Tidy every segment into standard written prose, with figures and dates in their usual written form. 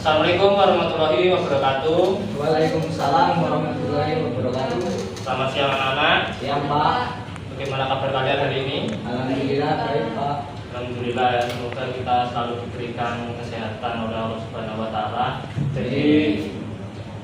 Assalamualaikum warahmatullahi wabarakatuh. Waalaikumsalam warahmatullahi wabarakatuh. Selamat siang anak-anak. Siang Pak. Bagaimana kabar kalian hari ini? Alhamdulillah baik Pak. Alhamdulillah ya, semoga kita selalu diberikan kesehatan oleh Allah Subhanahu wa taala. Jadi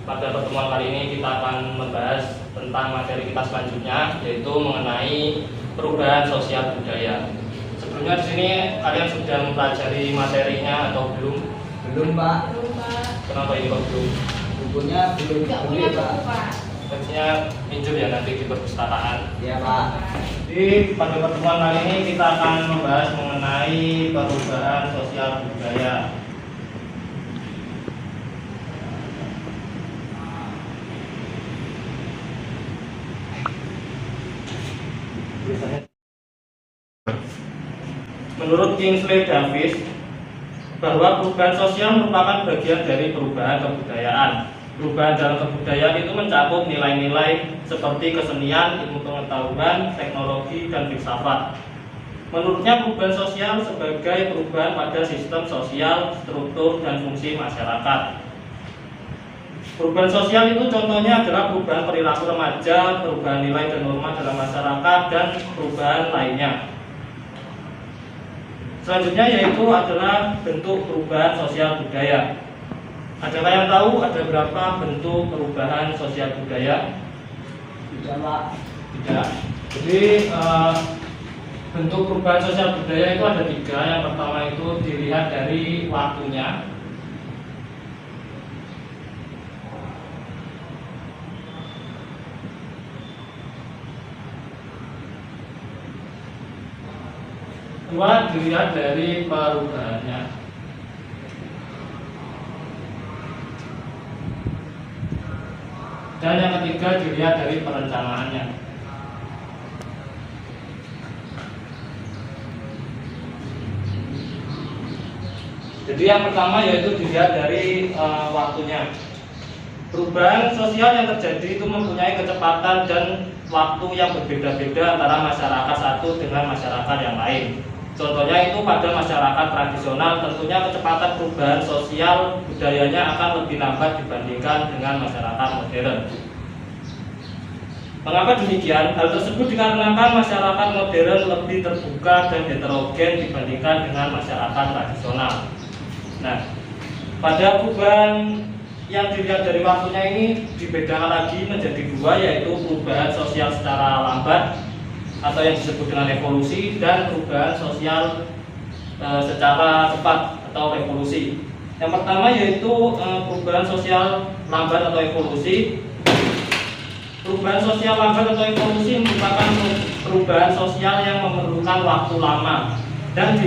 pada pertemuan kali ini kita akan membahas tentang materi kita selanjutnya, yaitu mengenai perubahan sosial budaya. Sebelumnya di sini kalian sudah mempelajari materinya atau belum? Belum Pak. Kenapa ini kok belum? Bukunya belum beli Pak. Sepertinya pinjam ya nanti di perpustakaan. Iya Pak. Jadi pada pertemuan kali ini kita akan membahas mengenai perubahan sosial budaya. Menurut Kingsley Davis, bahwa perubahan sosial merupakan bagian dari perubahan kebudayaan. Perubahan dalam kebudayaan itu mencakup nilai-nilai seperti kesenian, ilmu pengetahuan, teknologi, dan filsafat. Menurutnya perubahan sosial sebagai perubahan pada sistem sosial, struktur, dan fungsi masyarakat. Perubahan sosial itu contohnya adalah perubahan perilaku remaja, perubahan nilai dan norma dalam masyarakat, dan perubahan lainnya. Selanjutnya yaitu adalah bentuk perubahan sosial budaya. Adakah yang tahu ada berapa bentuk perubahan sosial budaya? Tidak Pak. Tidak. Jadi bentuk perubahan sosial budaya itu ada 3. Yang pertama itu dilihat dari waktunya. Kedua, dilihat dari perubahannya. Dan yang ketiga dilihat dari perencanaannya. Jadi yang pertama yaitu dilihat dari waktunya. Perubahan sosial yang terjadi itu mempunyai kecepatan dan waktu yang berbeda-beda antara masyarakat satu dengan masyarakat yang lain. Contohnya itu pada masyarakat tradisional tentunya kecepatan perubahan sosial budayanya akan lebih lambat dibandingkan dengan masyarakat modern. Mengapa demikian? Hal tersebut dikarenakan masyarakat modern lebih terbuka dan heterogen dibandingkan dengan masyarakat tradisional. Nah, pada perubahan yang dilihat dari waktunya ini dibedakan lagi menjadi 2, yaitu perubahan sosial secara lambat atau yang disebut dengan evolusi, dan perubahan sosial secara cepat atau revolusi. Yang pertama yaitu perubahan sosial lambat atau evolusi. Perubahan sosial lambat atau evolusi merupakan perubahan sosial yang memerlukan waktu lama dan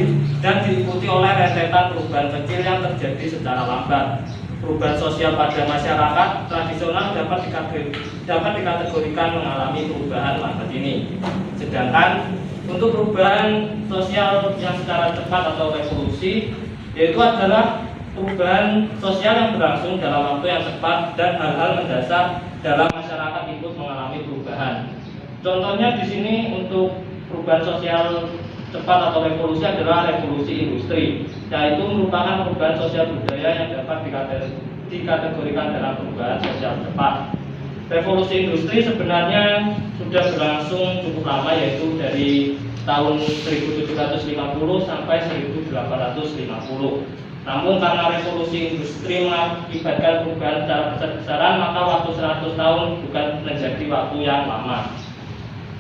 diikuti oleh rentetan perubahan kecil yang terjadi secara lambat. Perubahan sosial pada masyarakat tradisional dapat dikategorikan mengalami perubahan lambat ini. Sedangkan untuk perubahan sosial yang secara cepat atau revolusi, yaitu adalah perubahan sosial yang berlangsung dalam waktu yang cepat dan hal-hal mendasar dalam masyarakat ikut mengalami perubahan. Contohnya di sini untuk perubahan sosial cepat atau revolusi adalah revolusi industri, yaitu merupakan perubahan sosial budaya yang dapat dikategorikan dalam perubahan sosial cepat. Revolusi industri sebenarnya sudah berlangsung cukup lama, yaitu dari tahun 1750 sampai 1850. Namun karena revolusi industri mengakibatkan perubahan secara besar-besaran, maka waktu 100 tahun bukan menjadi waktu yang lama.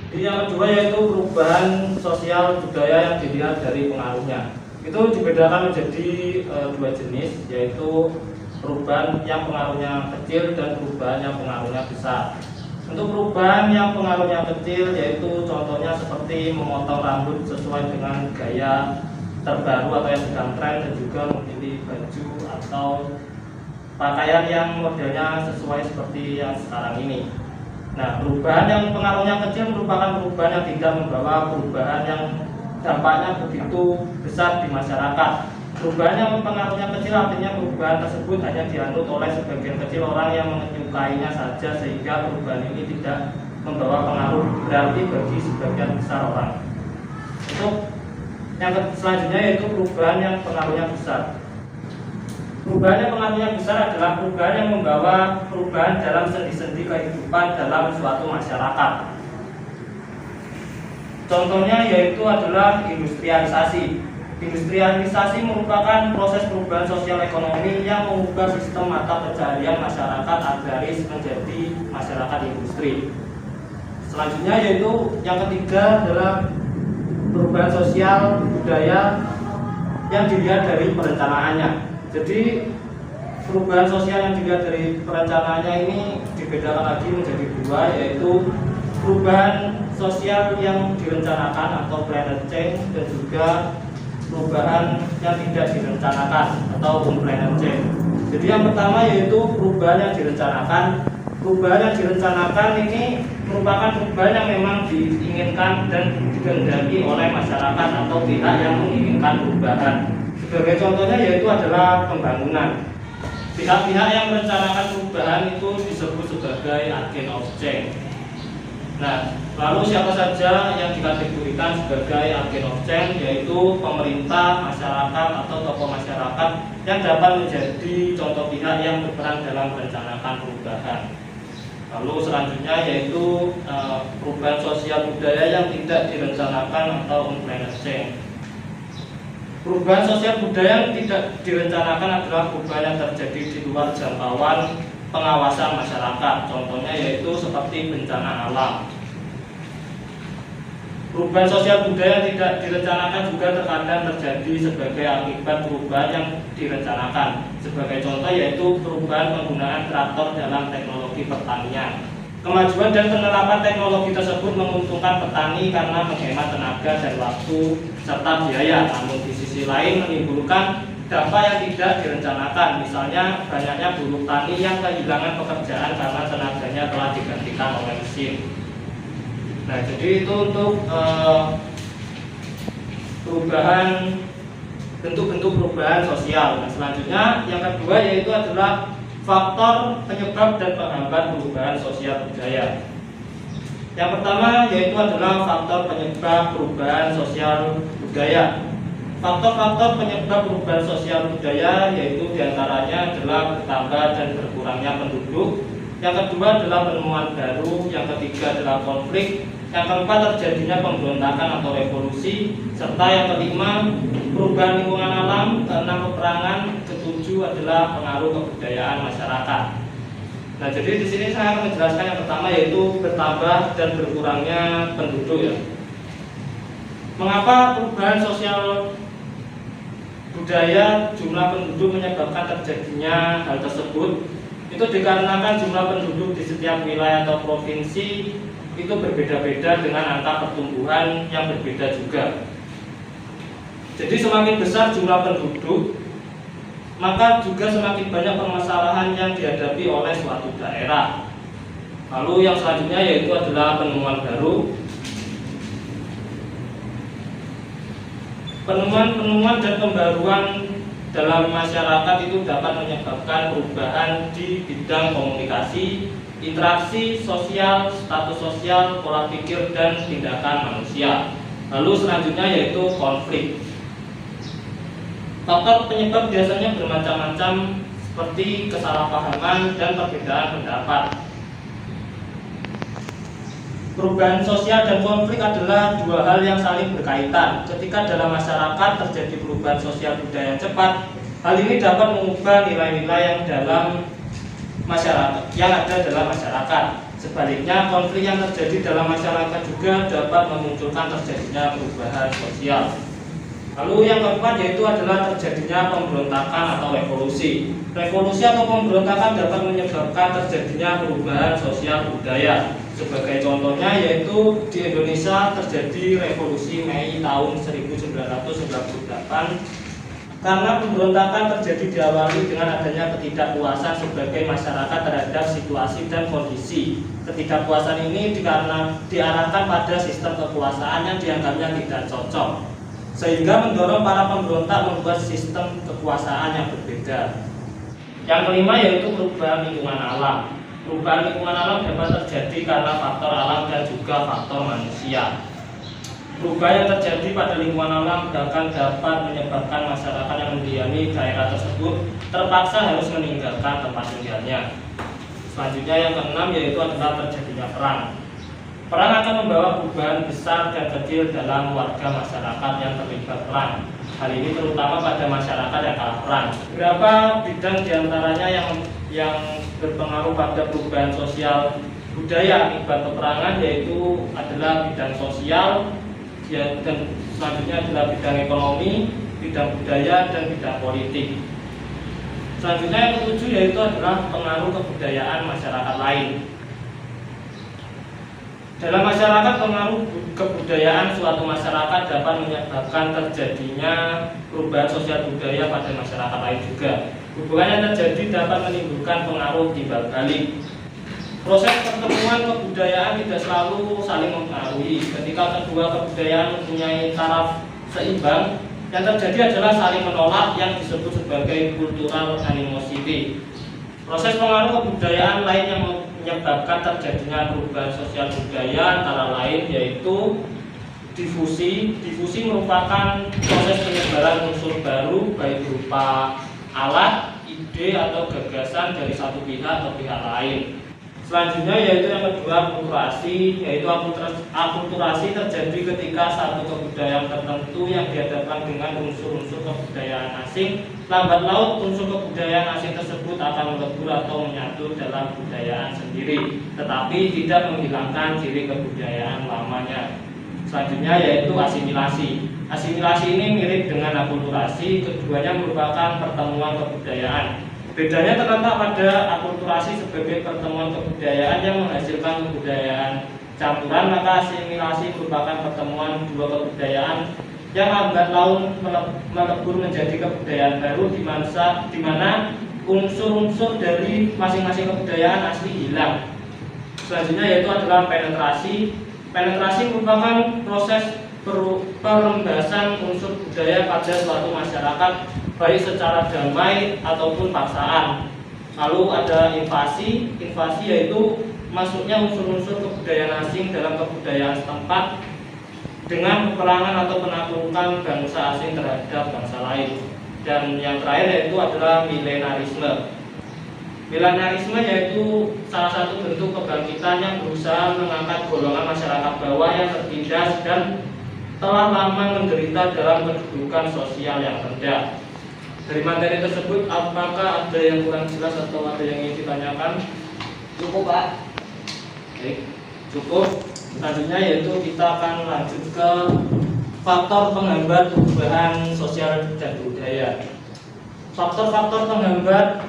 Jadi yang kedua yaitu perubahan sosial budaya yang dilihat dari pengaruhnya. Itu dibedakan menjadi 2 jenis, yaitu perubahan yang pengaruhnya kecil dan perubahan yang pengaruhnya besar. Untuk perubahan yang pengaruhnya kecil yaitu contohnya seperti memotong rambut sesuai dengan gaya terbaru atau yang sedang tren, dan juga memilih baju atau pakaian yang modelnya sesuai seperti yang sekarang ini. Nah, perubahan yang pengaruhnya kecil merupakan perubahan yang tidak membawa perubahan yang dampaknya begitu besar di masyarakat. Perubahan yang pengaruhnya kecil artinya perubahan tersebut hanya dianut oleh sebagian kecil orang yang menyukainya saja, sehingga perubahan ini tidak membawa pengaruh berarti bagi sebagian besar orang. Untuk yang selanjutnya yaitu perubahan yang pengaruhnya besar. Perubahan yang pengaruhnya besar adalah perubahan yang membawa perubahan dalam sendi-sendi kehidupan dalam suatu masyarakat. Contohnya yaitu adalah industrialisasi. Industrialisasi merupakan proses perubahan sosial ekonomi yang mengubah sistem mata pencaharian masyarakat agraris menjadi masyarakat industri. Selanjutnya yaitu yang ketiga adalah perubahan sosial budaya yang dilihat dari perencanaannya. Jadi perubahan sosial yang dilihat dari perencanaannya ini dibedakan lagi menjadi dua, yaitu perubahan sosial yang direncanakan atau planned change, dan juga perubahan yang tidak direncanakan atau unplanned change. Jadi yang pertama yaitu perubahan yang direncanakan. Perubahan yang direncanakan ini merupakan perubahan yang memang diinginkan dan dikehendaki oleh masyarakat atau pihak yang menginginkan perubahan. Sebagai contohnya yaitu adalah pembangunan. Pihak-pihak yang merencanakan perubahan itu disebut sebagai agen of change. Nah, lalu siapa saja yang dikategorikan sebagai agen of change, yaitu pemerintah, masyarakat, atau tokoh masyarakat yang dapat menjadi contoh pihak yang berperan dalam merencanakan perubahan. Lalu selanjutnya yaitu perubahan sosial budaya yang tidak direncanakan atau unplanned change. Perubahan sosial budaya yang tidak direncanakan adalah perubahan yang terjadi di luar jangkauan pengawasan masyarakat. Contohnya yaitu seperti bencana alam. Perubahan sosial budaya yang tidak direncanakan juga terkadang terjadi sebagai akibat perubahan yang direncanakan. Sebagai contoh yaitu perubahan penggunaan traktor dalam teknologi pertanian. Kemajuan dan penerapan teknologi tersebut menguntungkan petani karena menghemat tenaga dan waktu serta biaya. Namun di sisi lain menimbulkan dampak yang tidak direncanakan. Misalnya banyaknya buruh tani yang kehilangan pekerjaan karena tenaganya telah digantikan oleh mesin. Nah, jadi itu untuk perubahan, bentuk-bentuk perubahan sosial. Nah, selanjutnya yang kedua yaitu adalah faktor penyebab dan penghambat perubahan sosial budaya. Yang pertama yaitu adalah faktor penyebab perubahan sosial budaya. Faktor-faktor penyebab perubahan sosial budaya yaitu diantaranya adalah bertambah dan berkurangnya penduduk. Yang kedua adalah penemuan baru. Yang ketiga adalah konflik. Yang keempat terjadinya pemberontakan atau revolusi, serta yang kelima perubahan lingkungan alam. Keenam peperangan. Ketujuh adalah pengaruh kebudayaan masyarakat. Nah, jadi di sini saya akan menjelaskan yang pertama yaitu bertambah dan berkurangnya penduduk ya. Mengapa perubahan sosial budaya jumlah penduduk menyebabkan terjadinya hal tersebut? Itu dikarenakan jumlah penduduk di setiap wilayah atau provinsi itu berbeda-beda dengan angka pertumbuhan yang berbeda juga. Jadi semakin besar jumlah penduduk, maka juga semakin banyak permasalahan yang dihadapi oleh suatu daerah. Lalu yang selanjutnya yaitu adalah penemuan baru. Penemuan dan pembaruan dalam masyarakat itu dapat menyebabkan perubahan di bidang komunikasi, interaksi sosial, status sosial, pola pikir, dan tindakan manusia. Lalu selanjutnya yaitu konflik. Faktor penyebab biasanya bermacam-macam seperti kesalahpahaman dan perbedaan pendapat. Perubahan sosial dan konflik adalah dua hal yang saling berkaitan. Ketika dalam masyarakat terjadi perubahan sosial budaya yang cepat, hal ini dapat mengubah nilai-nilai yang ada dalam masyarakat. Sebaliknya, konflik yang terjadi dalam masyarakat juga dapat memunculkan terjadinya perubahan sosial. Lalu yang keempat yaitu adalah terjadinya pemberontakan atau revolusi. Revolusi atau pemberontakan dapat menyebabkan terjadinya perubahan sosial budaya. Sebagai contohnya yaitu di Indonesia terjadi revolusi Mei tahun 1998 karena pemberontakan terjadi diawali dengan adanya ketidakpuasan sebagai masyarakat terhadap situasi dan kondisi. Ketidakpuasan ini diarahkan pada sistem kekuasaan yang dianggapnya tidak cocok, sehingga mendorong para pemberontak membuat sistem kekuasaan yang berbeda. Yang kelima yaitu perubahan lingkungan alam. Perubahan lingkungan alam dapat terjadi karena faktor alam dan juga faktor manusia. Perubahan yang terjadi pada lingkungan alam bahkan dapat menyebabkan masyarakat yang mendiami daerah tersebut terpaksa harus meninggalkan tempat tinggalnya. Selanjutnya yang keenam yaitu adalah terjadinya perang. Perang akan membawa perubahan besar dan kecil dalam warga masyarakat yang terlibat perang. Hal ini terutama pada masyarakat yang kalah perang. Beberapa bidang diantaranya yang berpengaruh pada perubahan sosial budaya akibat peperangan yaitu adalah bidang sosial, ya, dan selanjutnya adalah bidang ekonomi, bidang budaya, dan bidang politik. Selanjutnya yang ketujuh yaitu adalah pengaruh kebudayaan masyarakat lain. Dalam masyarakat, pengaruh kebudayaan suatu masyarakat dapat menyebabkan terjadinya perubahan sosial budaya pada masyarakat lain juga. Hubungan yang terjadi dapat menimbulkan pengaruh timbal balik. Proses pertemuan kebudayaan tidak selalu saling mempengaruhi. Ketika kedua kebudayaan mempunyai taraf seimbang, yang terjadi adalah saling menolak yang disebut sebagai cultural animosity. Proses pengaruh kebudayaan lain yang menyebabkan terjadinya perubahan sosial budaya antara lain yaitu difusi. Difusi merupakan proses penyebaran unsur baru baik berupa alat, ide atau gagasan dari satu pihak ke pihak lain. Selanjutnya yaitu yang kedua akulturasi, yaitu akulturasi terjadi ketika satu kebudayaan tertentu yang dihadapkan dengan unsur-unsur kebudayaan asing, lambat laun unsur kebudayaan asing tersebut akan melebur atau menyatu dalam kebudayaan sendiri, tetapi tidak menghilangkan ciri kebudayaan lamanya. Selanjutnya yaitu asimilasi. Asimilasi ini mirip dengan akulturasi, keduanya merupakan pertemuan kebudayaan. Bedanya terletak pada akulturasi sebagai pertemuan kebudayaan yang menghasilkan kebudayaan campuran, maka asimilasi merupakan pertemuan dua kebudayaan yang lambat laun melebur menjadi kebudayaan baru di mana unsur-unsur dari masing-masing kebudayaan asli hilang. Selanjutnya yaitu adalah penetrasi. Penetrasi merupakan proses perembasan unsur budaya pada suatu masyarakat baik secara damai ataupun paksaan. Lalu ada invasi. Invasi yaitu masuknya unsur-unsur kebudayaan asing dalam kebudayaan setempat dengan peperangan atau penaklukan bangsa asing terhadap bangsa lain. Dan yang terakhir yaitu adalah millenarisme. Millenarisme yaitu salah satu bentuk kebangkitan yang berusaha mengangkat golongan masyarakat bawah yang tertindas dan telah lama menderita dalam kedudukan sosial yang rendah. Dari materi tersebut, apakah ada yang kurang jelas atau ada yang ingin ditanyakan? Cukup, Pak. Baik, cukup. Selanjutnya yaitu kita akan lanjut ke faktor penghambat perubahan sosial dan budaya. Faktor-faktor penghambat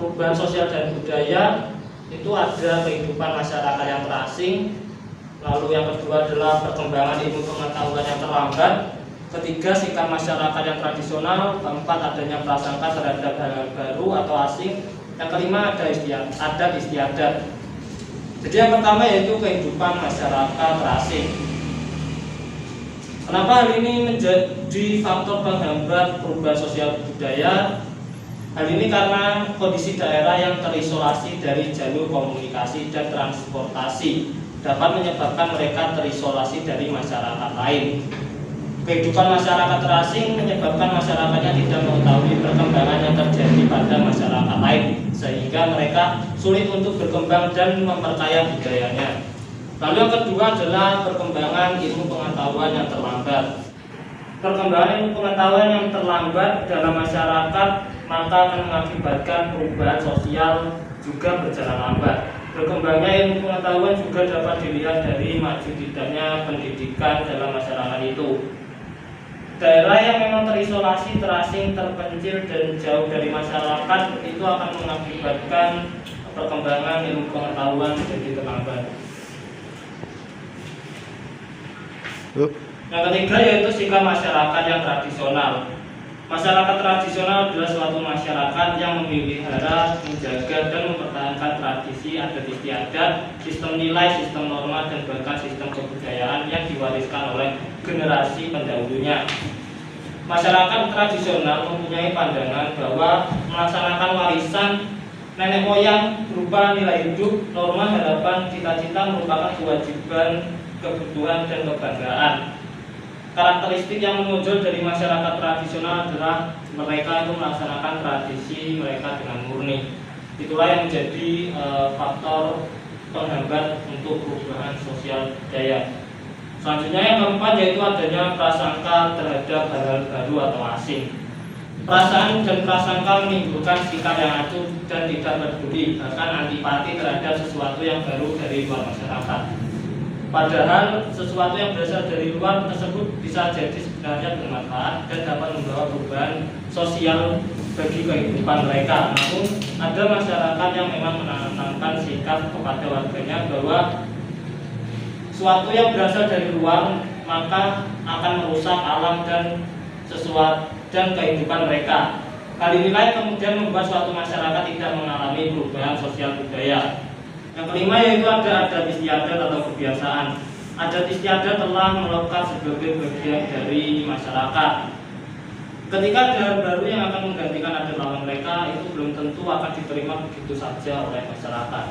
perubahan sosial dan budaya itu ada kehidupan masyarakat yang terasing. Lalu yang kedua adalah perkembangan ilmu pengetahuan yang terlambat. Ketiga, sikap masyarakat yang tradisional. Keempat, adanya prasangka terhadap hal baru atau asing. Yang kelima, ada adat istiadat. Jadi yang pertama yaitu kehidupan masyarakat terasing. Kenapa hal ini menjadi faktor penghambat perubahan sosial budaya? Hal ini karena kondisi daerah yang terisolasi dari jalur komunikasi dan transportasi dapat menyebabkan mereka terisolasi dari masyarakat lain. Kehidupan masyarakat terasing menyebabkan masyarakatnya tidak mengetahui perkembangan yang terjadi pada masyarakat lain, sehingga mereka sulit untuk berkembang dan memperkaya budayanya. Lalu yang kedua adalah perkembangan ilmu pengetahuan yang terlambat. Perkembangan ilmu pengetahuan yang terlambat dalam masyarakat maka akan mengakibatkan perubahan sosial juga berjalan lambat. Berkembangnya ilmu pengetahuan juga dapat dilihat dari maju tidaknya pendidikan dalam masyarakat itu. Daerah yang memang terisolasi, terasing, terpencil, dan jauh dari masyarakat itu akan mengakibatkan perkembangan ilmu pengetahuan menjadi terlambat. Yang ketiga yaitu sikap masyarakat yang tradisional. Masyarakat tradisional adalah suatu masyarakat yang memelihara, menjaga, dan mempertahankan tradisi, adat istiadat, sistem nilai, sistem norma, dan bahkan sistem kebudayaan yang diwariskan oleh generasi pendahulunya. Masyarakat tradisional mempunyai pandangan bahwa melaksanakan warisan nenek moyang berupa nilai hidup, norma, harapan, cita-cita merupakan kewajiban, kebutuhan, dan kebanggaan. karakteristik yang menonjol dari masyarakat tradisional adalah mereka itu melaksanakan tradisi mereka dengan murni. Itulah yang menjadi faktor penghambat untuk perubahan sosial budaya. Selanjutnya yang keempat yaitu adanya prasangka terhadap hal-hal baru atau asing. Perasaan dan prasangka menimbulkan sikap yang acuh dan tidak peduli, bahkan antipati terhadap sesuatu yang baru dari luar masyarakat. Padahal sesuatu yang berasal dari luar tersebut bisa jadi sebenarnya bermanfaat dan dapat membawa perubahan sosial bagi kehidupan mereka. Namun ada masyarakat yang memang menanamkan sikap kepada warganya bahwa sesuatu yang berasal dari luar maka akan merusak alam dan sesuatu dan kehidupan mereka. Hal inilah yang kemudian membuat suatu masyarakat tidak mengalami perubahan sosial budaya. Yang kelima yaitu ada adat istiadat atau kebiasaan. Adat istiadat telah melekat sebagai bagian dari masyarakat. Ketika ada hal baru yang akan menggantikan adat lama mereka, itu belum tentu akan diterima begitu saja oleh masyarakat.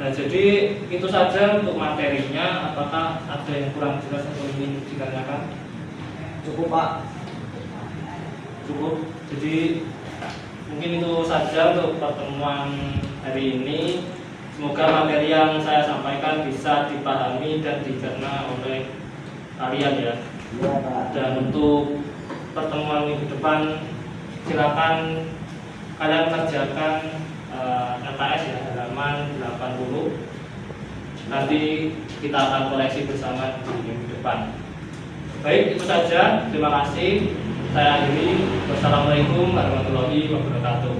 Nah, jadi itu saja untuk materinya. Apakah ada yang kurang jelas atau ingin ditanyakan? Cukup Pak. Cukup. Jadi mungkin itu saja untuk pertemuan hari ini. Semoga materi yang saya sampaikan bisa dipahami dan dicerna oleh kalian ya. Iya Pak. Dan untuk pertemuan minggu depan silakan kalian kerjakan LKS ya, halaman 80. Nanti kita akan koleksi bersama di minggu depan. Baik, itu saja. Terima kasih. Saya akhiri. Wassalamualaikum warahmatullahi wabarakatuh.